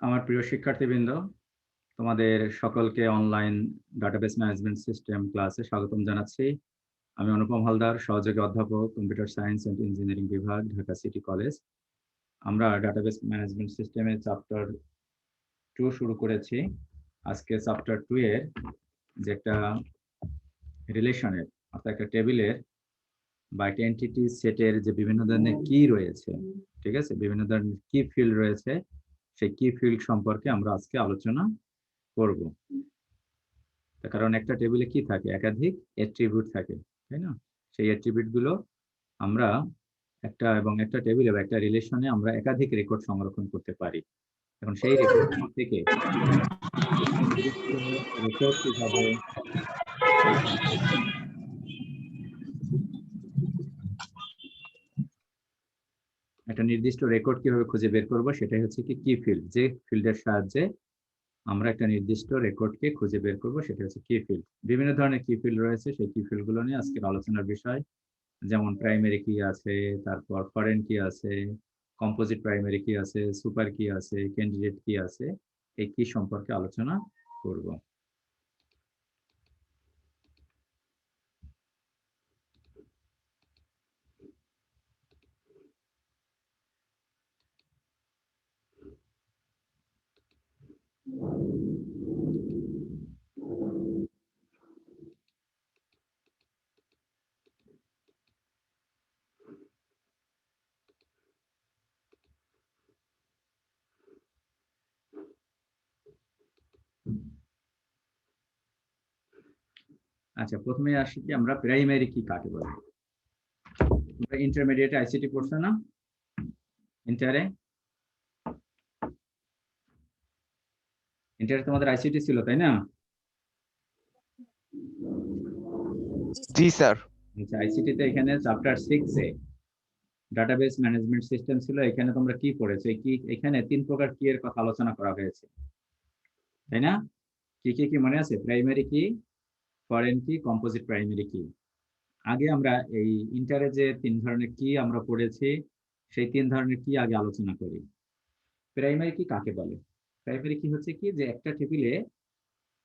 আমার প্রিয় শিক্ষার্থীবৃন্দ, তোমাদের সকলকে অনলাইন ডাটাবেস ম্যানেজমেন্ট সিস্টেম ক্লাসে স্বাগতম জানাচ্ছি। আমি অনুপম হালদার, সহযোগী অধ্যাপক, কম্পিউটার সায়েন্স অ্যান্ড ইঞ্জিনিয়ারিং বিভাগ, ঢাকা সিটি কলেজ। আমরা ডাটাবেস ম্যানেজমেন্ট সিস্টেমের চ্যাপ্টার 2 শুরু করেছি। আজকে চ্যাপ্টার 2 এর যে একটা রিলেশনের অর্থাৎ একটা টেবিলের বা একটা এন্টিটি সেটের যে বিভিন্ন ধরনের কি রয়েছে, ঠিক আছে, বিভিন্ন ধরনের কি ফিল্ড রয়েছে, সেই কি ফিল্ড সম্পর্কে আমরা আজকে আলোচনা করব। কারণ একটা টেবিলে কি থাকে, একাধিক অ্যাট্রিবিউট থাকে, তাই না? সেই অ্যাট্রিবিউট গুলো আমরা একটা টেবিলে বা একটা রিলেশনে আমরা একাধিক রেকর্ড সংরক্ষণ করতে পারি। এখন সেই রেকর্ড থেকে রেকর্ড কিভাবে একটা নির্দিষ্ট রেকর্ড কিভাবে খুঁজে বের করব, সেটাই হচ্ছে কি ফিল্ড। যে ফিল্ডের সাহায্যে আমরা একটা নির্দিষ্ট রেকর্ডকে খুঁজে বের করব, সেটা হচ্ছে কি ফিল্ড। বিভিন্ন ধরনের কি ফিল্ড রয়েছে, সেই কি ফিল্ড গুলো নিয়ে আজকের আলোচনার বিষয়। যেমন প্রাইমারি কি আছে, তারপর ফরেন কি আছে, কম্পোজিট প্রাইমারি কি আছে, সুপার কি আছে, ক্যান্ডিডেট কি আছে, এই কি সম্পর্কে আলোচনা করব। আচ্ছা, প্রথমে আসি কি আমরা প্রাইমারি কি কাকে বলি। তোমরা ইন্টারমিডিয়েটে আইসিটি পড়ছো না? ইন্টারে তোমাদের আইসিটি ছিল, তাই না? জি স্যার। আচ্ছা, আইসিটি তে এখানে চ্যাপ্টার 6 এ ডাটাবেস ম্যানেজমেন্ট সিস্টেম ছিল। এখানে তোমরা কি পড়েছো? এখানে 3 প্রকার কি এর কথা আলোচনা করা হয়েছে, তাই না? কি কি কি মনে আছে? প্রাইমারি কি, ফরেন কি, কম্পোজিট প্রাইমারি কি। আগে আমরা এই ইন্টারে যে 3 ধরনের কি আমরা পড়েছি, সেই 3 ধরনের কি আগে আলোচনা করি। প্রাইমারি কি কাকে বলে? প্রাইমারি কি হচ্ছে কি, যে একটা টেবিলে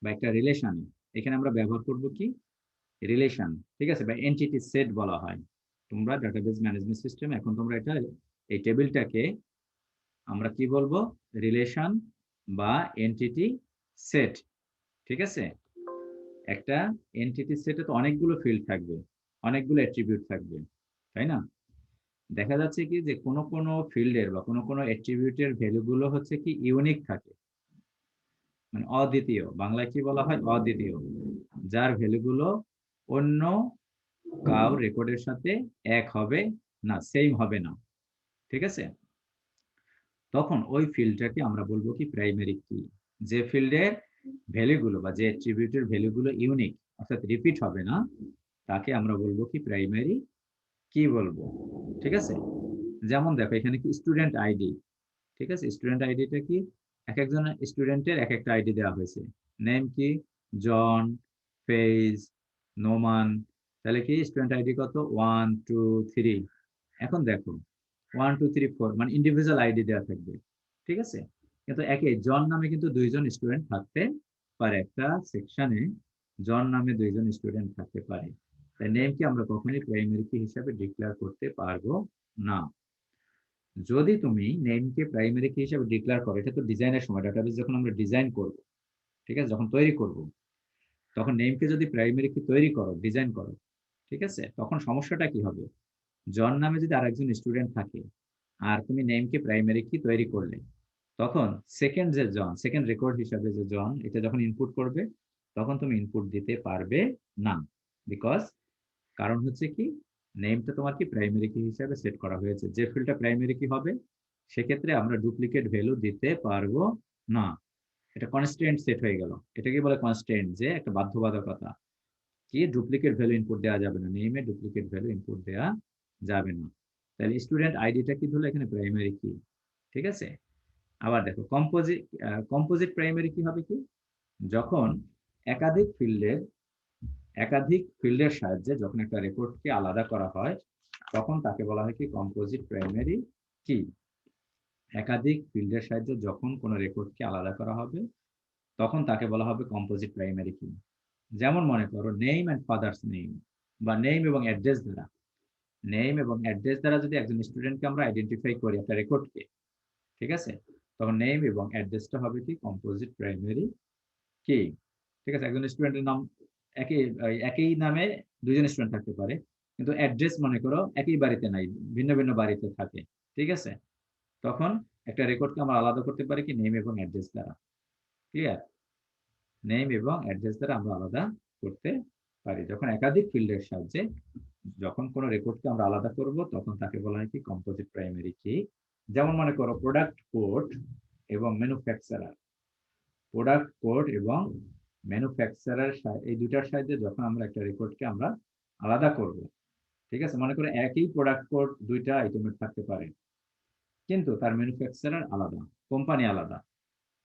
বা একটা রিলেশনে এখানে আমরা ব্যবহার করব কি রিলেশন, ঠিক আছে, বা এন্টিটি সেট বলা হয়। তোমরা ডাটাবেস ম্যানেজমেন্ট সিস্টেম, এখন তোমরা এই টেবিলটাকে আমরা কি বলবো? রিলেশন বা এন্টিটি সেট, ঠিক আছে। একটা এন্টিটি সেটে তো অনেকগুলো ফিল্ড থাকবে, অনেকগুলো অ্যাট্রিবিউট থাকবে, তাই না? দেখা যাচ্ছে কি যে কোনো কোনো ফিল্ডের বা কোনো কোনো অ্যাট্রিবিউটের ভ্যালুগুলো হচ্ছে কি ইউনিক থাকে, মানে অদ্বিতীয়। বাংলায় কি বলা হয়? অদ্বিতীয়। যার ভ্যালুগুলো অন্য কাউ রেকর্ডের সাথে এক হবে না, সেম হবে না, ঠিক আছে। তখন ওই ফিল্ডটাকে আমরা বলবো কি প্রাইমারি কি। যে ফিল্ডের ভ্যালুগুলো বা যে অ্যাট্রিবিউটের ভ্যালুগুলো ইউনিক, অর্থাৎ রিপিট হবে না, তাকে আমরা বলবো কি প্রাইমারি কি বলবো, ঠিক আছে। যেমন দেখো এখানে কি স্টুডেন্ট আইডি, ঠিক আছে। স্টুডেন্ট আইডিটা কি, এক একজন স্টুডেন্টের এক একটা আইডি দেওয়া হয়েছে। নেম কি, জন, ফেজ, নোমান। তাহলে কি স্টুডেন্ট আইডি কত? 1 2 3। এখন দেখো 1 2 3 4 মানে ইন্ডিভিজুয়াল আইডি দেওয়া থাকবে, ঠিক আছে। কিন্তু একই জন নামে কিন্তু 2জন স্টুডেন্ট থাকতে পারে, একটা সেকশনে জন নামে 2জন স্টুডেন্ট থাকতে পারে। তাই নেম কি আমরা কখনোই প্রাইমারি কি হিসাবে ডিক্লেয়ার করতে পারবো না। যদি তুমি নেমকে প্রাইমারি কি হিসাবে ডিক্লেয়ার করো, এটা তো ডিজাইনের সময়, ডাটাবেস যখন আমরা ডিজাইন করব, ঠিক আছে, যখন তৈরি করব, তখন নেমকে যদি প্রাইমারি কি তৈরি করো, ডিজাইন করো, ঠিক আছে, তখন সমস্যাটা কি হবে? জন নামে যদি আরেকজন স্টুডেন্ট থাকে আর তুমি নেমকে প্রাইমারি কি তৈরি করলে, তখন সেকেন্ড যে জন, সেকেন্ড রেকর্ড হিসাবে যে জন, এটা যখন ইনপুট করবে, তখন তুমি ইনপুট দিতে পারবে না। বিকজ কারণ হচ্ছে কি, নেমটা তোমার কি প্রাইমারি কি হিসাবে সেট করা হয়েছে। যে ফিল্ডটা প্রাইমারি কি হবে, সেক্ষেত্রে আমরা ডুপ্লিকেট ভ্যালু দিতে পারবো না। এটা কনস্ট্যান্ট সেট হয়ে গেল। এটাকে বলে কনস্ট্যান্ট, যে একটা বাধ্যবাধকতা, কি ডুপ্লিকেট ভ্যালু ইনপুট দেওয়া যাবে না, নেমে ডুপ্লিকেট ভ্যালু ইনপুট দেওয়া যাবে না। তাহলে স্টুডেন্ট আইডিটা কি ধরলো এখানে প্রাইমারি কি, ঠিক আছে। আবার দেখো কম্পোজিট প্রাইমারি কি হবে কি, যখন একাধিক ফিল্ডের সাহায্যে যখন একটা রেকর্ডকে আলাদা করা হয়, তখন তাকে বলা হয় কি কম্পোজিট প্রাইমারি কি। একাধিক ফিল্ডের সাহায্যে যখন কোনো রেকর্ডকে আলাদা করা হবে তখন তাকে বলা হবে কম্পোজিট প্রাইমারি কি। যেমন মনে করো নেম অ্যান্ড ফাদার্স নেম, বা নেম এবং অ্যাড্রেস দ্বারা, নেম এবং অ্যাড্রেস দ্বারা যদি একজন স্টুডেন্টকে আমরা আইডেন্টিফাই করি একটা রেকর্ডকে, ঠিক আছে, তখন নেম এবং অ্যাড্রেসটা হবে কি কম্পোজিট প্রাইমারি কি। ঠিক আছে, একজন স্টুডেন্টের নাম একই একই নামে দুইজন স্টুডেন্ট থাকতে পারে, কিন্তু অ্যাড্রেস মনে করো একই বাড়িতে নাই, ভিন্ন ভিন্ন বাড়িতে থাকে, ঠিক আছে, তখন একটা রেকর্ডকে আমরা আলাদা করতে পারি কি নেম এবং অ্যাড্রেস দ্বারা। ক্লিয়ার? নেম এবং অ্যাড্রেস দ্বারা আমরা আলাদা করতে পারি যখন একাধিক ফিল্ডের সাহায্যে যখন কোনো রেকর্ডকে আমরা আলাদা করব তখন তাকে বলা হয় কি কম্পোজিট প্রাইমারি কি। যেমন মনে করো প্রোডাক্ট কোড এবং ম্যানুফ্যাকচারার, প্রোডাক্ট কোড এবং ম্যানুফ্যাকচারার এই দুটার সাহায্যে যখন আমরা একটা রেকর্ডকে আমরা আলাদা করব, ঠিক আছে, মনে করো একই প্রোডাক্ট কোড দুইটা আইটেমের থাকতে পারে কিন্তু তার ম্যানুফ্যাকচারার আলাদা, কোম্পানি আলাদা।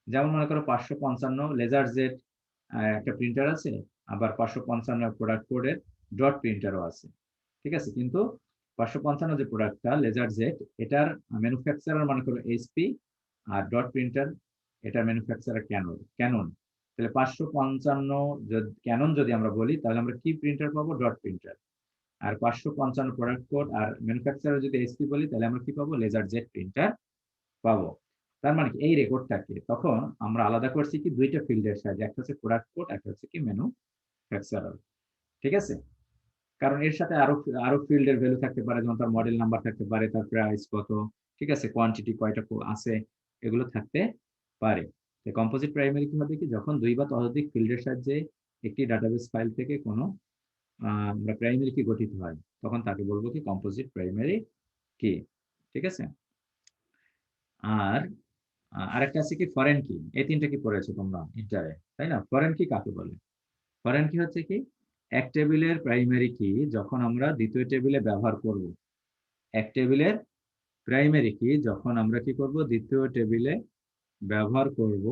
যেমন মনে করো 555 লেজার জেট একটা প্রিন্টার আছে, আবার 555 প্রোডাক্ট কোডের ডট প্রিন্টারও আছে, ঠিক আছে, কিন্তু 555 যে প্রোডাক্টটা লেজার জেট এটার ম্যানুফ্যাকচারার মনে করো এইচপি, আর ডট প্রিন্টার এটার ম্যানুফ্যাকচারার ক্যানন ক্যানন। তাহলে 555 ক্যানন যদি আমরা বলি তাহলে আমরা কি প্রিন্টার পাবো? Dot printer. আর 555 প্রোডাক্ট কোড আর ম্যানুফ্যাকচারার যদি এইচপি বলি তাহলে আমরা কি পাবো? লেজার জেট প্রিন্টার পাবো। তার মানে কি এই রেকর্ডটাকে তখন আমরা আলাদা করছি কি দুইটা ফিল্ডের সাহায্যে, একটা হচ্ছে প্রোডাক্ট কোড, একটা হচ্ছে কি ম্যানুফ্যাকচারার, ঠিক আছে। কারণ এর সাথে আরো আরো ফিল্ডের ভ্যালু থাকতে পারে, যেমন তার মডেল নাম্বার থাকতে পারে, তার প্রাইস কত, ঠিক আছে, কোয়ান্টিটি কয়টা আছে, এগুলো থাকতে পারে। কম্পোজিট প্রাইমারি কি হবে কি যখন দুই বা ততোধিক ফিল্ডের সাহায্যে একটি ডাটাবেস ফাইল থেকে কোনো প্রাইমারি কি গঠিত হয় তখন তাকে বলবো কি কম্পোজিট প্রাইমারি কি, ঠিক আছে। আর আরেকটা আছে কি ফরেন কি। এই তিনটা কি পড়েছো তোমরা ইন্টারে, তাই না? ফরেন কি কাকে বলে? ফরেন কি হচ্ছে কি এক টেবিলের প্রাইমারি কি যখন আমরা দ্বিতীয় টেবিলে ব্যবহার করব, এক টেবিলের প্রাইমারি কি যখন আমরা কি করব দ্বিতীয় টেবিলে ব্যবহার করব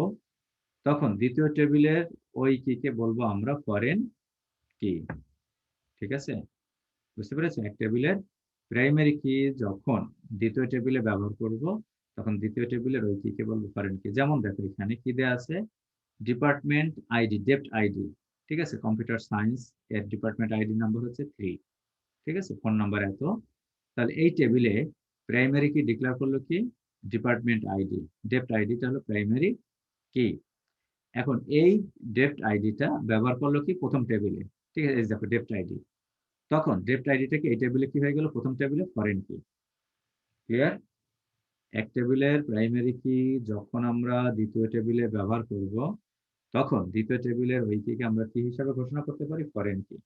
তখন দ্বিতীয় টেবিলের ওই কিকে বলবো আমরা ফরেন কি, ঠিক আছে, বুঝতে পেরেছো? এক টেবিলের প্রাইমারি কি যখন দ্বিতীয় টেবিলে ব্যবহার করব তখন দ্বিতীয় টেবিলের ওই কিকে বলবো ফরেন কি। যেমন দেখো এখানে কি দেওয়া আছে, ডিপার্টমেন্ট আইডি, ডেপ্ট আইডি, ঠিক আছে, কম্পিউটার সায়েন্স এর ডিপার্টমেন্ট আইডি নাম্বার হচ্ছে 3, ঠিক আছে, ফোন নাম্বার এত। তাহলে এই টেবিলে প্রাইমারি কি ডিক্লেয়ার করলো কি ডিপার্টমেন্ট আইডি, ডেপ্ট আইডিটা হলো প্রাইমারি কি। এখন এই ডেপ্ট আইডিটা ব্যবহার করলো কি প্রথম টেবিলে, ঠিক আছে, দেখো ডেপ্ট আইডি, তখন ডেপ্ট আইডিটাকে এই টেবিলে কি হয়ে গেল প্রথম টেবিলে ফরেন কি। ক্লিয়ার? এক টেবিলের প্রাইমারি কি যখন আমরা দ্বিতীয় টেবিলে ব্যবহার করব তখন দ্বিতীয় টেবিলের ওই কিকে আমরা কি হিসাবে ঘোষণা করতে পারি? ফরেন কি।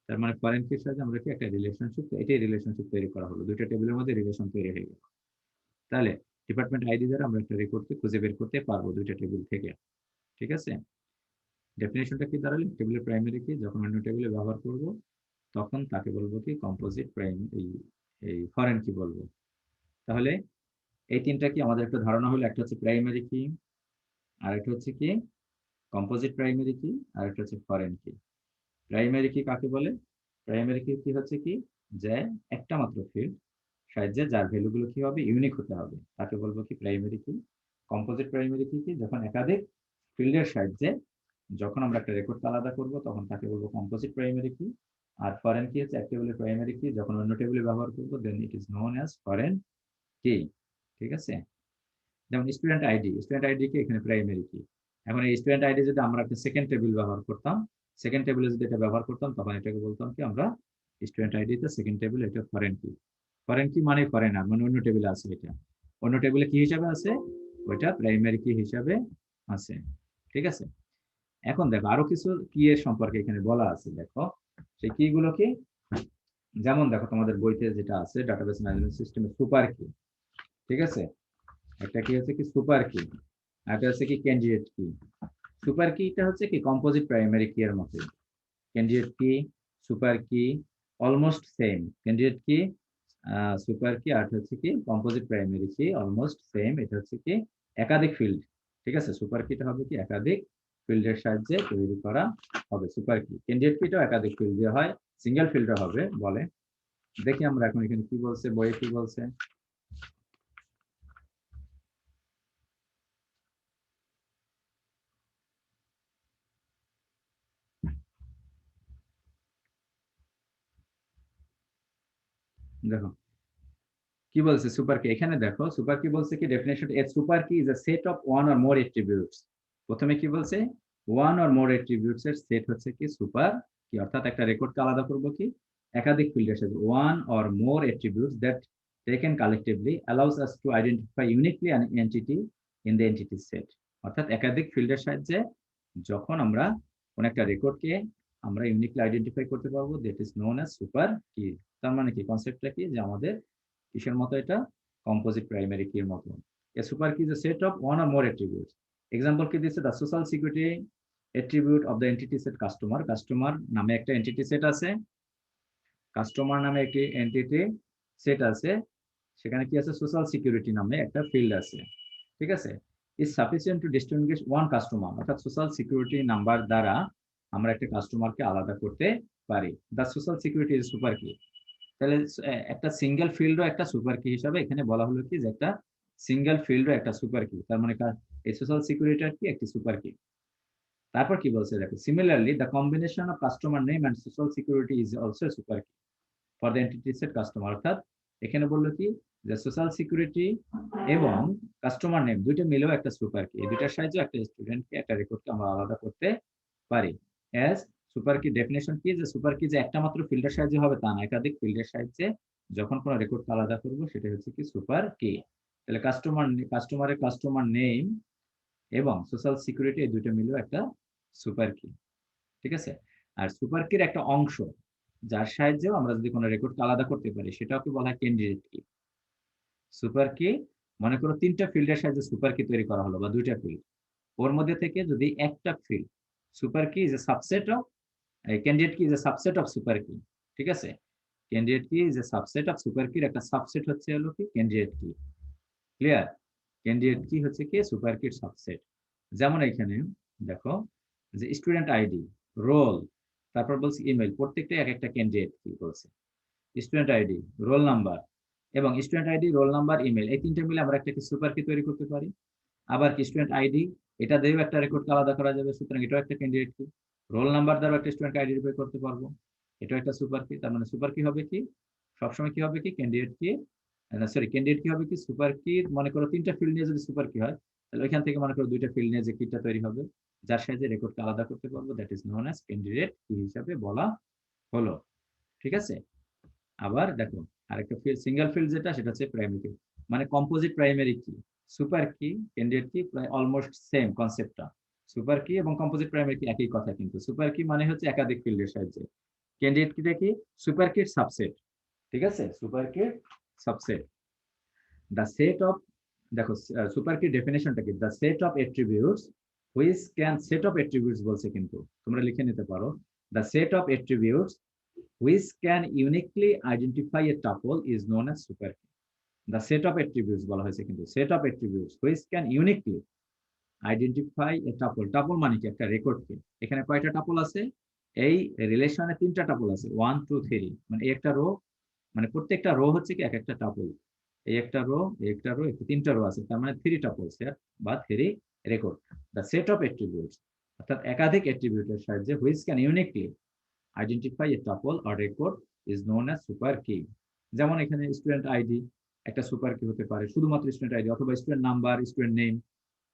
তার মানে ফরেন কির সাথে আমরা কি একটা রিলেশনশিপ, এটাই রিলেশনশিপ তৈরি করা হলো, দুইটা টেবিলের মধ্যে রিলেশন তৈরি হয়ে গেল। তাহলে ডিপার্টমেন্ট আইডি দ্বারা আমরা একটা রেকর্ডকে খুঁজে বের করতে পারবো দুইটা টেবিল থেকে, ঠিক আছে। ডেফিনেশনটা কি দাঁড়ালো? টেবিলের প্রাইমারি কি যখন অন্য টেবিলে ব্যবহার করব তখন তাকে বলবো কি কম্পোজিট এই এই ফরেন কি বলবো। তাহলে এই তিনটা কি আমাদের একটা ধারণা হলো, একটা হচ্ছে প্রাইমারি কি, আর একটা হচ্ছে কি কম্পোজিট প্রাইমারি কি, আর একটা হচ্ছে ফরেন কি। প্রাইমারি কি কাকে বলে? প্রাইমারি কি কি হচ্ছে কি যে একটা মাত্র ফিল্ড সাহায্যে যার ভ্যালুগুলো কি হবে ইউনিক হতে হবে তাকে বলবো কি প্রাইমারি কি। কম্পোজিট প্রাইমারি কি কি যখন একাধিক ফিল্ডের সাহায্যে যখন আমরা একটা রেকর্ড আলাদা করব তখন তাকে বলবো কম্পোজিট প্রাইমারি কি। আর ফরেন কি হচ্ছে এক টেবিলের প্রাইমারি কি যখন অন্য টেবিলে ব্যবহার করবো then it is known as foreign key, ঠিক আছে। যেমন স্টুডেন্ট আইডি, স্টুডেন্ট আইডি কি এখানে প্রাইমারি কি। এখন এই স্টুডেন্ট আইডি যদি আমরা একটা সেকেন্ড টেবিল ব্যবহার করতাম, সেকেন্ড টেবিলে যদি এটা ব্যবহার করতাম তখন এটাকে বলতাম কি আমরা স্টুডেন্ট আইডি তে সেকেন্ড টেবিল, এটা ফরেন কি। ফরেন কি মানে ফরেনার, মানে অন্য টেবিলে আছে, এটা অন্য টেবিলে কি হিসাবে আছে, ওইটা প্রাইমারি কি হিসাবে আছে, ঠিক আছে। এখন দেখো আরো কিছু কি এর সম্পর্কে এখানে বলা আছে, দেখো সেই কি গুলো কি। যেমন দেখো তোমাদের বইতে যেটা আছে ডাটাবেস ম্যানেজমেন্ট সিস্টেমে সুপার কি, ঠিক আছে, একটা কি হচ্ছে কি সুপার কি, একটা হচ্ছে কি ক্যান্ডিডেট কি। সুপার কিটা হচ্ছে কি কম্পোজিট প্রাইমারি কি এর মতো, ক্যান্ডিডেট কি super key almost same. Candidate কি সুপার কি আর হচ্ছে কি কম্পোজিট প্রাইমারি কি অলমোস্ট সেম। এটা হচ্ছে কি একাধিক ফিল্ড, ঠিক আছে। সুপার কিটা হবে কি একাধিক ফিল্ডের সাহায্যে তৈরি করা হবে সুপার কি। ক্যান্ডিডেট কিটাও একাধিক ফিল্ড দিয়ে হয়, সিঙ্গেল ফিল্ডে হবে বলে। দেখি আমরা এখন এখানে কি বলছে বইয়ে, কি বলছে। দেখো কি বলছে সুপার কি, এখানে দেখো সুপার কি বলছে কি definition, A super key is a set of one or more attributes. প্রথমে কি বলছে, ওয়ান অর মোর অ্যাট্রিবিউটস এর সেট হচ্ছে কি সুপার কি, অর্থাৎ একটা রেকর্ডকে আলাদা করব কি একাধিক ফিল্ডের সাথে, one or more attributes that taken collectively allows us to identify uniquely an entity in the entity set। অর্থাৎ একাধিক ফিল্ডের সাহায্যে যখন আমরা কোন একটা রেকর্ডকে আমরা ইউনিকলি আইডেন্টিফাই করতে পারবো, that is known as super key. তার মানে কি কনসেপ্টটা কি, যে আমাদের কিসের মতো এটা, কম্পোজিট প্রাইমারি কির মতো। এ super key is A set of one or more attributes. Example কি দিচ্ছে, the social security attribute of the entity set customer. Customer নামে একটা এন্টিটি সেট আছে, কাস্টমার নামে একটি এন্টিটি সেট আছে, সেখানে কি আছে, সোশ্যাল সিকিউরিটি নামে একটা ফিল্ড আছে, ঠিক আছে। Is sufficient two distinguished one customer, অর্থাৎ সোশ্যাল সিকিউরিটি নাম্বার দ্বারা আমরা একটা কাস্টমারকে আলাদা করতে পারি। The social security is super key. তাহলে একটা সিঙ্গেল ফিল্ডও একটা সুপার কি হিসাবে এখানে বলা হলো কি, যে একটা সিঙ্গেল ফিল্ডও একটা সুপার কি, তার মানে এই সোশ্যাল সিকিউরিটির কি একটি সুপার কি। তারপর কি বলছে দেখো, similarly the combination of customer name and social security is also super key for the entity set customer. অর্থাৎ এখানে বললো কি, যে সোশ্যাল সিকিউরিটি এবং কাস্টমার নেম দুইটা মিলেও একটা সুপার কি, এই দুইটার সাহায্যে একটা স্টুডেন্টকে একটা রেকর্ডকে আমরা আলাদা করতে পারি। অ্যাজ সুপার কি ডেফিনেশন কি, যে সুপার কি যে একটা মাত্র ফিল্ডের সাহায্যে হবে তা না, একাধিক ফিল্ডের সাহায্যে যখন কোনো রেকর্ডকে আলাদা করবো সেটা হচ্ছে কি সুপার কি। তাহলে কাস্টমার নেম এবং সোশ্যাল সিকিউরিটি এই দুইটা মিলেও একটা সুপার কি, ঠিক আছে। আর সুপার কির একটা অংশ যার সাহায্যেও আমরা যদি কোনো রেকর্ডকে আলাদা করতে পারি সেটাও কি বলা হয় ক্যান্ডিডেট কি। সুপার কি, মনে করো তিনটা ফিল্ডের সাহায্যে সুপার কি তৈরি করা হলো, বা দুইটা ফিল্ড, ওর মধ্যে থেকে যদি একটা field, super key is a subset of, candidate key is a subset of super key, ঠিক আছে। Candidate key is a subset of super কির একটা সাবসেট হচ্ছে হলো কি ক্যান্ডিডেট কি। ক্লিয়ার, ক্যান্ডিডেট কি হচ্ছে কি সুপার কির সাবসেট। যেমন এখানে দেখো, যে স্টুডেন্ট আইডি, রোল, তারপর বলছে ইমেল, প্রত্যেকটা এক একটা ক্যান্ডিডেট কি বলছে। স্টুডেন্ট আইডি, রোল নাম্বার এবং student ID, roll number, email, এই তিনটা মিলে আমরা একটা কি সুপার কি তৈরি করতে পারি। আবার কি স্টুডেন্ট আইডি, এটা দিয়েও একটা রেকর্ড আলাদা করা যাবে, সুতরাং এটাও একটা ক্যান্ডিডেট কি। রোল নাম্বার দ্বারা একটা স্টুডেন্ট আইডি বের করতে পারবো, এটাও একটা সুপার কি। তার মানে সুপার কি হবে কি, সবসময় কি হবে কি ক্যান্ডিডেট কি, সরি ক্যান্ডিডেট কি হবে কি সুপার কি। মনে করো তিনটা ফিল্ড নিয়ে যদি সুপার কি হয়, তাহলে ওইখান থেকে মনে করো দুইটা ফিল্ড নিয়ে যে কিটা তৈরি হবে, যার সাহায্যে রেকর্ডকে আলাদা করতে পারবো, that is known as candidate কি হিসাবে বলা হলো, ঠিক আছে। আবার দেখো আরেকটা ফিল্ড, সিঙ্গেল ফিল্ড যেটা, সেটা হচ্ছে প্রাইমারি, মানে কম্পোজিট প্রাইমারি কি, সুপার কি ক্যান্ডিডেট কি প্রায় অলমোস্ট সেম কনসেপ্টটা। সুপার কি এবং কম্পোজিট প্রাইমারি কি একই কথা, কিন্তু সুপার কি মানে হচ্ছে একাধিক ফিল্ডের সাহায্যে, ক্যান্ডিডেট কিটা কি সুপার কির সাবসেট, ঠিক আছে, সুপার কির সাবসেট। দ্য সেট অফ, দেখো সুপার কি ডেফিনেশনটা কি, the set of attributes which can, set of attributes বলছে কিন্তু তোমরা লিখে নিতে পারো, the set of attributes which can uniquely identify a tuple is known as superkey. The set of attributes বলা হয়েছে কিন্তু, set of attributes which can uniquely identify a tuple, tuple মানে কি একটা রেকর্ড কি। এখানে কয়টা টাপল আছে, এই রিলেশনে তিনটা টাপল আছে, 1 2 3, মানে একটা রো, মানে প্রত্যেকটা রো হচ্ছে কি এক একটা টাপল, এই একটা রো, এই একটা রো, তিনটা রো আছে, তার মানে 3 টাপলস বা 3 record. The set of attributes, অর্থাৎ একাধিক অ্যাট্রিবিউটের সাহায্যে which can uniquely identify a tuple or record is known as super key। যেমন এখানে স্টুডেন্ট আইডি একটা সুপার কি হতে পারে, শুধুমাত্র স্টুডেন্ট আইডি, অথবা student number, student name,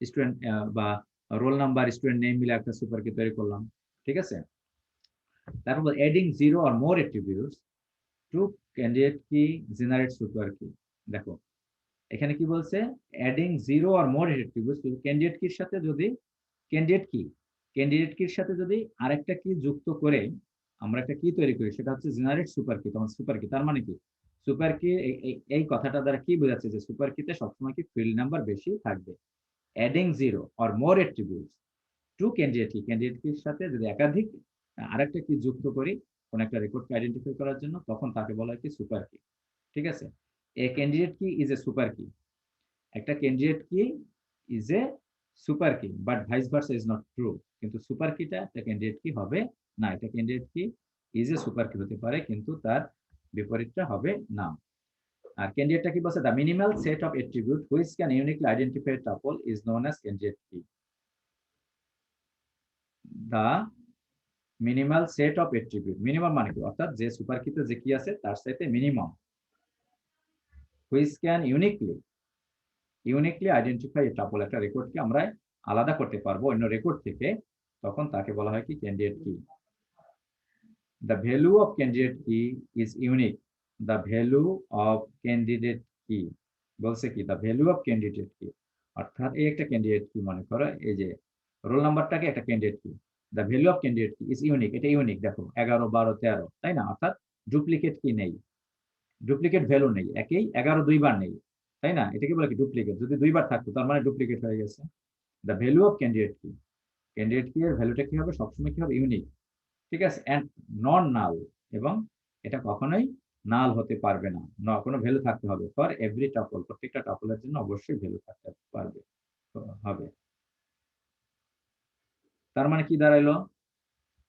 student বা রোল নাম্বার, স্টুডেন্ট নেম মিলে একটা সুপার কি তৈরি করলাম, ঠিক আছে। তারপর adding zero R more attributes to candidate কি জেনারেট সুপার কি। দেখো এখানে কি বলছে, অ্যাডিং জিরো আর মোর অ্যাট্রিবিউটস ক্যান্ডিডেট কির সাথে যদি, ক্যান্ডিডেট কি, ক্যান্ডিডেট কির সাথে যদি আরেকটা কি যুক্ত করে আমরা একটা কি তৈরি করি, সেটা হচ্ছে জেনারেট সুপার কি। তখন সুপার কি তার মানে কি, সুপার কি এই কথাটা দ্বারা কি বোঝাচ্ছে, যে সুপার কিতে সবসময় কি ফিল্ড নাম্বার বেশি থাকবে। Adding zero or more attributes to candidate key, candidate কির সাথে যদি একাধিক আরেকটা কি যুক্ত করি কোন একটা রেকর্ডকে আইডেন্টিফাই করার জন্য, তখন তাকে বলা হয় কি সুপার কি, ঠিক আছে। এ candidate key is A super key, একটা candidate key is A super key, but vice versa is not true. কিন্তু সুপার কিটা একটা ক্যান্ডিডেট কি হবে না, এটা candidate key is A super key হতে পারে, কিন্তু তার বিপরীতটা হবে না। আর ক্যান্ডিডেটটা কি বলছে, the minimal set of attribute which can uniquely identify tuple is known as candidate key. The minimal set of attribute, minimum মানে কি, অর্থাৎ যে সুপার কিতে যে কি আছে তার সাথে minimum which can uniquely identify A tuple, একটা রেকর্ডকে আমরা আলাদা করতে পারবো অন্য রেকর্ড থেকে, তখন তাকে বলা হয় কি candidate key. The value of candidate key is unique. The value of candidate কি বলছে কি, দ্য ভ্যালু অফ ক্যান্ডিডেট কি, অর্থাৎ এই একটা ক্যান্ডিডেট কি, মনে করো এই যে রোল নাম্বারটাকে একটা candidate key, the value of candidate key is unique, এটা ইউনিক, দেখো 11 12 13, তাই না, অর্থাৎ ডুপ্লিকেট কি নেই, ডুপ্লিকেট ভ্যালু নেই, একই 11 দুইবার নেই, তাই না, এটাকে বলে কি ডুপ্লিকেট, যদি দুইবার থাকতো তার মানে ডুপ্লিকেট হয়ে গেছে। The value of candidate key, candidate কি এর ভ্যালুটা কি হবে, সবসময় কি হবে, ইউনিক, ঠিক আছে, এন্ড নন নাল, এবং এটা কখনোই নাল হতে পারবে না, কোনো ভ্যালু থাকতে হবে ফর এভরি টাপল, প্রত্যেকটা টাপলের জন্য অবশ্যই ভ্যালু থাকতে পারবে হবে। তার মানে কি দাঁড়াইলো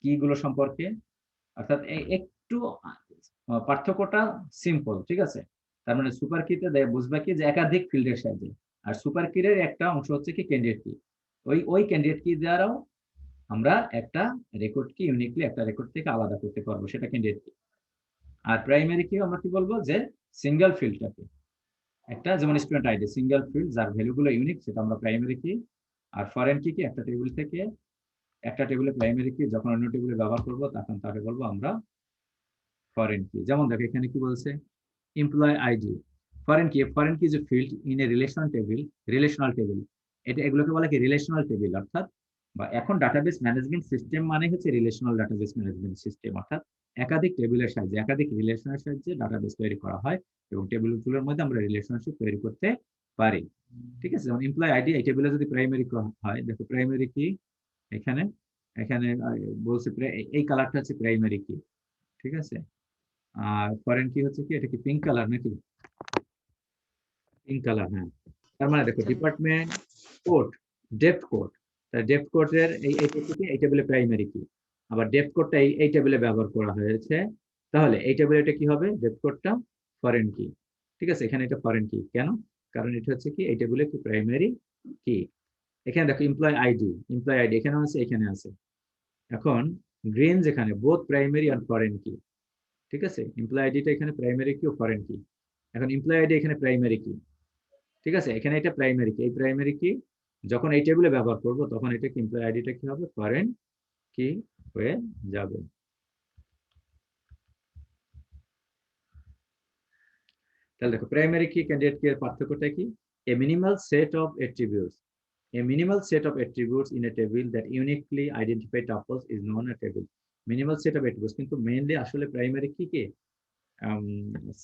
কি গুলো সম্পর্কে, অর্থাৎ একটু পার্থক্যটা সিম্পল, ঠিক আছে। তার মানে সুপার কিতে বুঝবা কি যে একাধিক ফিল্ডের সাহায্যে, আর সুপার কির একটা অংশ হচ্ছে কি ক্যান্ডিডেট কি, ওই ক্যান্ডিডেট কি দ্বারাও আমরা একটা রেকর্ড কি ইউনিকলি একটা রেকর্ড থেকে আলাদা করতে পারবো, সেটা ক্যান্ডিডেট কি। আর প্রাইমারি কি আমরা কি বলবো, যে সিঙ্গেল ফিল্ডটাকে, একটা যেমন স্টুডেন্ট আইডি সিঙ্গেল ফিল্ড যার ভ্যালুগুলো ইউনিক, সেটা আমরা প্রাইমারি কি। আর ফরেন কি কি একটা টেবিল থেকে একটা টেবিলে প্রাইমারি কি যখন অন্য টেবিলে ব্যবহার করবো তখন তাকে বলবো আমরা ফরেন কি। যেমন দেখো এখানে কি বলছে, এমপ্লয় আইডি, ফরেন কি যে field in a relational table, এটা এগুলোকে বলে কি রিলেশনাল টেবিল, অর্থাৎ বা এখন ডাটাবেস ম্যানেজমেন্ট সিস্টেম মানে হচ্ছে রিলেশনাল ডাটাবেস ম্যানেজমেন্ট সিস্টেম, অর্থাৎ একাধিক টেবিলের সাহায্যে একাধিক রিলেশনের সাহায্যে ডাটাবেস তৈরি করা হয় এবং টেবিলগুলোর মধ্যে আমরা রিলেশনশিপ তৈরি করতে পারি, ঠিক আছে। যেমন এমপ্লয় আইডি এই টেবিলে যদি প্রাইমারি হয়, দেখো প্রাইমারি কি এখানে এখানে বলছে এই কালারটা হচ্ছে প্রাইমারি কি, ঠিক আছে। আর ফরেন কি হচ্ছে কি, এটা কি পিঙ্ক কালার নাকি, পিঙ্ক কালার, হ্যাঁ। তার মানে দেখো department code, depth code, depth কোডের এই টেবিলে প্রাইমারি কি, আবার ডেপথ কোডটা এই টেবিলে ব্যবহার করা হয়েছে, তাহলে এই টেবিলে এটা কি হবে, ডেপথ কোডটা ফরেন কি, ঠিক আছে। এখানে এটা ফরেন কি কেন, কারণ এটা হচ্ছে কি এই টেবিলে কি প্রাইমারি কি। এখানে দেখো এমপ্লয় আইডি এখানে আছে, এখানে আছে। এখন গ্রিন যেখানে বোথ প্রাইমারি আর ফরেন কি, ঠিক আছে, এমপ্লয় আইডিটা এখানে প্রাইমারি কি ও ফরেন কি। এখন এমপ্লয় আইডি এখানে প্রাইমারি কি, ঠিক আছে, এখানে এটা প্রাইমারি কি, এই প্রাইমারি কি যখন এই টেবিলে ব্যবহার করব তখন এটা কি এমপ্লয় আইডিটা কি হবে, ফরেন কি হয়ে যাবে। তাহলে দেখো প্রাইমারি কি ক্যান্ডিডেট কি এর পার্থক্যটা কি, a minimal set of attributes, a minimal set of attributes in a table that uniquely identify tuples is known a table. Minimal set of attributes, কিন্তু মেইনলি আসলে প্রাইমারি কি কে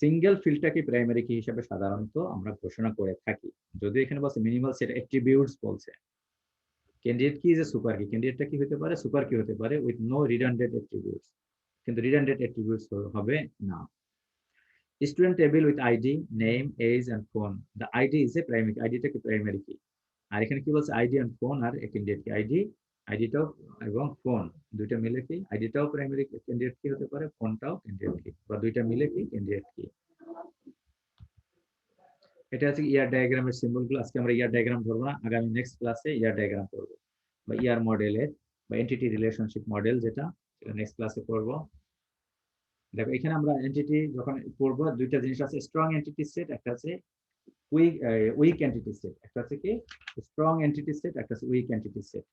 সিঙ্গেল ফিল্ডটাকে প্রাইমারি কি হিসেবে সাধারণত আমরা ঘোষণা করে থাকি, যদিও এখানে বলছে মিনিমাল সেট অ্যাট্রিবিউটস বলছে। ক্যান্ডিডেট কি যে সুপার কি, ক্যান্ডিডেটটা কি হতে পারে, সুপার কি হতে পারে উইথ নো রিডান্ডেন্ট অ্যাট্রিবিউটস, কিন্তু রিডান্ডেন্ট অ্যাট্রিবিউটস হবে না। Student table with ID name age and phone, the ID is a primary, আইডিটা কি প্রাইমারি কি। আর এখানে কি বলছে আইডি এন্ড ফোন, আর ক্যান্ডিডেট কি আইডিটাও এবং ফোন দুইটা মিলে কি, আইডিটাও প্রাইমারি ক্যান্ডিডেট কি হতে পারে, ফোনটাও ক্যান্ডিডেট কি, বা দুইটা মিলে কি ক্যান্ডিডেট কি। এটা হচ্ছে ইয়ার ডায়াগ্রামের সিম্বল গুলো, আজকে আমরা ইয়ার ডায়াগ্রাম ধরবো না, আগামী নেক্সট ক্লাসে ইয়ার ডায়াগ্রাম করবো, বা ইয়ার মডেলের বা এন্টিটি রিলেশনশিপ মডেল, যেটা নেক্সট ক্লাসে করবো। দেখো এখানে আমরা এন্টিটি যখন পড়বো দুইটা জিনিস আছে, স্ট্রং এন্টিটি সেট, একটা আছে উইক এন্টিটি সেট, একটা আছে কি স্ট্রং এন্টিটি সেট, একটা আছে weak entity set.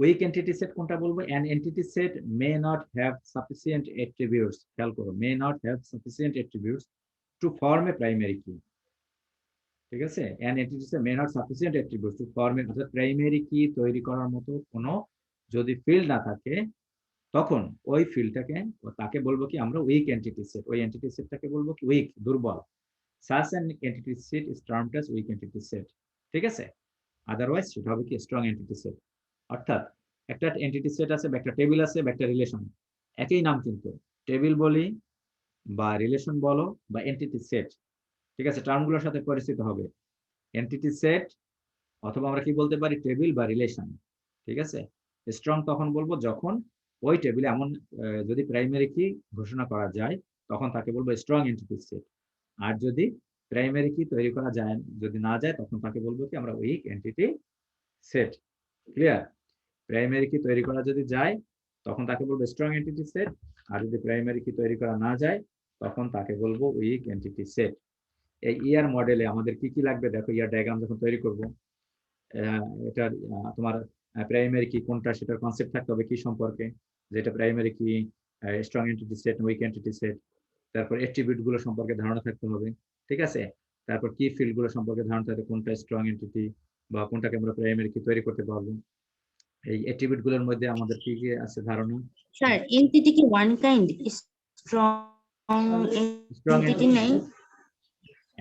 Weak entity set কোনটা বলবো, an entity set may not have sufficient attributes, খেয়াল করো, may not have sufficient attributes to form a primary key, ঠিক আছে। an entity set may not sufficient attributes to form a, অর্থাৎ primary key তৈরি করার মতো কোনো যদি ফিল্ড না থাকে, তখন ওই ফিল্ডটাকে তাকে বলবো কি আমরা উইক এন্টিটি সেট, ওই এন্টিটি সেটটাকে বলবো কি উইক, দুর্বল। such an entity set is termed as weak entity set, ঠিক আছে। আদারওয়াইজ সেটা হবে কি স্ট্রং এন্টিটি সেট। অর্থাৎ একটা এন্টিটি সেট আছে, একটা টেবিল আছে, একটা রিলেশন, একই নাম কিন্তু, টেবিল বলি বা রিলেশন বলো বা এন্টিটি সেট, ঠিক আছে, টার্মগুলোর সাথে পরিচিত হবে। এন্টিটি সেট অথবা আমরা কি বলতে পারি টেবিল বা রিলেশন, ঠিক আছে। স্ট্রং তখন বলবো যখন ওই টেবিলে এমন যদি প্রাইমারি কি ঘোষণা করা যায় তখন তাকে বলবো স্ট্রং এন্টিটি সেট। আর যদি প্রাইমারি কি তৈরি করা যায়, যদি না যায়, তখন তাকে বলবো কি আমরা weak entity set. Clear, primary key তৈরি করা যদি যায় তখন তাকে বলবো স্ট্রং এন্টিটি সেট, আর যদি প্রাইমারি কি তৈরি করা না যায় তখন তাকে বলবো উইক এন্টিটি সেট। এই ইয়ার মডেলে আমাদের কি কি লাগবে দেখো, ইয়ার ডায়াগ্রাম যখন তৈরি করব, এটা তোমার প্রাইমারি কি কোনটা সেটার কনসেপ্ট থাকতে হবে কি সম্পর্কে, যেটা primary key, strong entity set, weak entity set, তারপর এট্রিবিউট গুলো সম্পর্কে ধারণা থাকতে হবে, ঠিক আছে। তারপর কি ফিল্ড গুলো সম্পর্কে ধারণা থাকবে, কোনটা স্ট্রং এন্টিটি বা কোনটাকে আমরা প্রাইমারি কি তৈরি করতে পারবো। এই এট্রিবিউট গুলোর মধ্যে আমাদের কি কি আছে ধারণা। স্যার এন্টিটি কি one kind, strong strong entity নাই?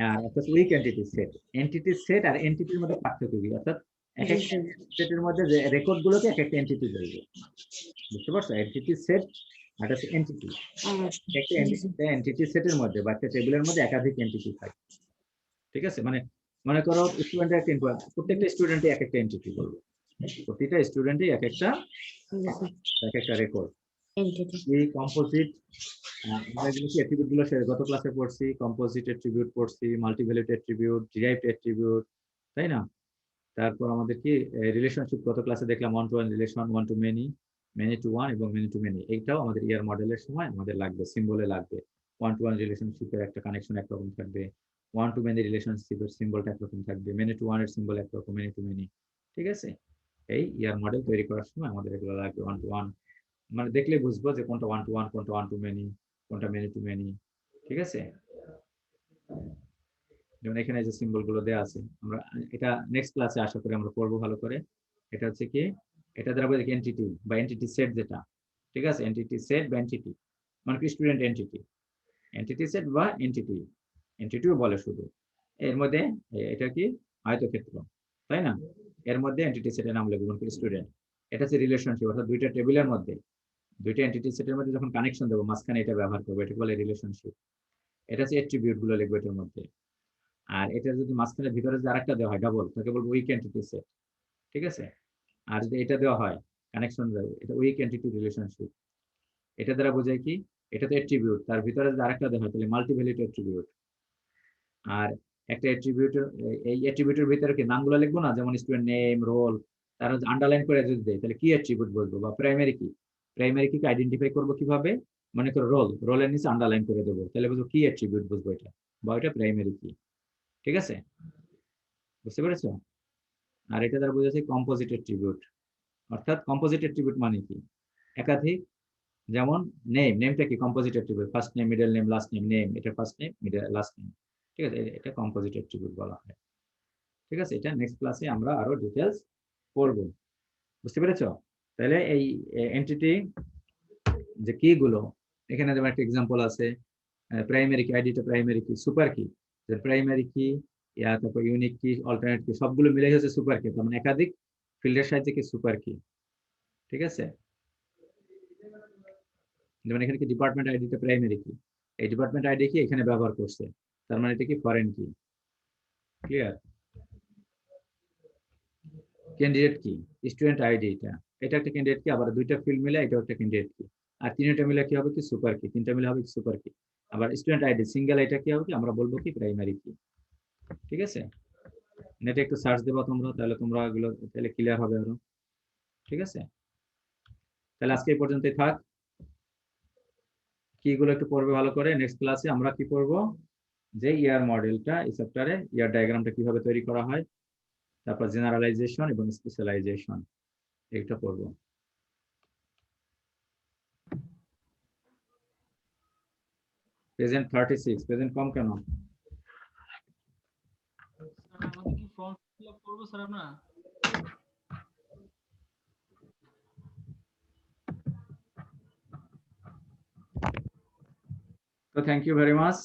আর অর্থাৎ উইক এন্টিটি সেট আর এন্টিটির মধ্যে পার্থক্য কি, অর্থাৎ এক জি একটা স্যার। সেটের মধ্যে যে রেকর্ড গুলোকে এক একটা এন্টিটি বলবে, বুঝতে পারছো। এন্টিটি সেট আর হচ্ছে এন্টিটি, একটা এন্টিটি সেটের মধ্যে বা একটা টেবিলের মধ্যে একাধিক এন্টিটি থাকে, ঠিক আছে। মানে মনে করো স্টুডেন্টের একটা প্রত্যেকটা স্টুডেন্টই এক একটা এন্টিটি বলবে, প্রতিটা স্টুডেন্টই এক একটা রেকর্ড। এন্টিটি। এই কম্পোজিট, আমরা এগুলো কি অ্যাট্রিবিউট গুলো গত ক্লাসে পড়ছি, কম্পোজিট অ্যাট্রিবিউট পড়ছি, মাল্টিভ্যালিউড অ্যাট্রিবিউট, ডিরাইভড অ্যাট্রিবিউট, তাই না। তারপর আমাদের কি রিলেশনশিপ গত ক্লাসে দেখলাম, one to one relation, one to many, many to one এবং মেনি টু মেনি। এইটাও আমাদের ইয়ার মডেলের সময় আমাদের লাগবে, সিম্বলে লাগবে। ওয়ান টু ওয়ান রিলেশনশিপের একটা কানেকশন একরকম থাকবে, ওয়ান টু মেনি রিলেশনশিপের সিম্বলটা একরকম থাকবে, মেনি টু ওয়ান এর সিম্বল একরকম, মেনি টু মেনি, ঠিক আছে। এই ইয়ার মডেল তৈরি করার সময় আমাদের এগুলো লাগবে। ওয়ান টু ওয়ান মানে দেখলে বুঝবো যে কোনটা ওয়ান টু ওয়ান, কোনটা ওয়ান টু মেনি, কোনটা মেনি টু মেনি, ঠিক আছে। যেমন এখানে যে সিম্বল গুলো দেওয়া আছে, আমরা এটা নেক্সট ক্লাসে আশা করি আমরা পড়বো ভালো করে। এটা হচ্ছে কি, এটা দ্বারা বোঝায় এন্টিটি বা এন্টিটি সেট যেটা, ঠিক আছে। এন্টিটি সেট বা এন্টিটি মানে কি স্টুডেন্ট এন্টিটি, এন্টিটি সেট বা এন্টিটি, এন্টিটিও বলে শুধু। এর মধ্যে এটা কি আয়তক্ষেত্র, তাই না। এর মধ্যে এন্টিটি সেটের নাম লিখবো স্টুডেন্ট। এটা হচ্ছে রিলেশনশিপ, অর্থাৎ দুইটা টেবিলের মধ্যে, দুইটা এন্টিটি সেটের মধ্যে যখন কানেকশন দেবো মাঝখানে এটা ব্যবহার করবো, এটা বলে রিলেশনশিপ। এটা হচ্ছে এট্রিবিউট গুলো লিখবো এটার মধ্যে। আর এটা যদি মাঝখানে ভিতরে যদি আরেকটা দেওয়া হয় ডাবল, তাকে বলবো উইক এন্টিটি সেট, ঠিক আছে। আর যদি এটা দেওয়া হয় কানেকশন দেবে, এটা উইক এন্টিটি রিলেশনশিপ। এটা দ্বারা বোঝায় কি, এটা তো এট্রিবিউট, তার ভিতরে যদি আরেকটা দেওয়া হয় তাহলে মাল্টিভ্যালিউড এট্রিবিউট। আর একটা এট্রিবিউটের, এই এট্রিবিউটের ভিতরে কি নামগুলো লিখবো না, যেমন স্টুডেন্ট নেম, রোল, তারা আন্ডারলাইন করে যদি দেয় তাহলে কি এট্রিবিউট বলবো। বা প্রাইমারি কি, প্রাইমারি কি আইডেন্টিফাই করবো কিভাবে, মনে করো রোল, রোলের নিচে আন্ডারলাইন করে দেবো, তাহলে বুঝবো কি এট্রিবিউট বুঝবো এটা, বা এটা প্রাইমারি কি, ঠিক আছে, বুঝতে পেরেছো। আর এটা দ্বারা বোঝাচ্ছে কম্পোজিট অ্যাট্রিবিউট, অর্থাৎ কম্পোজিট অ্যাট্রিবিউট মানে কি, একাধিক। যেমন নেম, নেমটা কি composite attribute, first name, middle name, last name, name এটা first name, middle last name, ঠিক আছে, এটা কম্পোজিট অ্যাট্রিবিউট বলা হয়, ঠিক আছে। এটা নেক্সট ক্লাসে আমরা আরো ডিটেলস পড়ব, বুঝতে পেরেছো। তাহলে এই এন্টিটি যে কি গুলো, এখানে যেমন একটা এক্সাম্পল আছে, প্রাইমারি কি, আইডিটা প্রাইমারি কি, সুপার কি, প্রাইমারি কি, তারপর ইউনিক কি, অল্টারনেট কি, সবগুলো মিলে হচ্ছে সুপার কি, তার মানে একাধিক ফিল্ডের সাহায্যে কি সুপার কি, ঠিক আছে। যেমন এখানে কি ডিপার্টমেন্ট আইডিটা প্রাইমারি কি, এই ডিপার্টমেন্ট আইডি কি এখানে ব্যবহার করছে, তার মানে এটা কি ফরেন কি, ক্লিয়ার। ক্যান্ডিডেট কি, স্টুডেন্ট আইডি, এটা একটা ক্যান্ডিডেট কি, আবার দুইটা ফিল্ড মিলে এটাও একটা ক্যান্ডিডেট কি, আর তিনটা মিলে কি হবে কি সুপার কি, তিনটা মিলে হবে সুপার কি। আবার স্টুডেন্ট আইডি সিঙ্গেল, এটা কি হবে কি আমরা বলবো কি প্রাইমারি কি, ঠিক আছে। নেটে একটু সার্চ দেবো তোমরা, তাহলে তোমরা এগুলো তাহলে ক্লিয়ার হবে আরো, ঠিক আছে। তাহলে আজকে এই পর্যন্তই থাক, কিগুলো একটু পড়বে ভালো করে। নেক্সট ক্লাসে আমরা কি পড়বো, যে ইয়ার মডেলটা, এই চ্যাপ্টারে ইয়ার ডায়াগ্রামটা কিভাবে তৈরি করা হয়, তারপর জেনারেলাইজেশন এবং স্পেশালাইজেশন, এইটা পড়বো। প্রেজেন্ট 36, প্রেজেন্ট কম কেন? আমাদের কি ফর্ম ফিল আপ করবো স্যার আমরা? তো থ্যাংক ইউ ভেরি মাচ।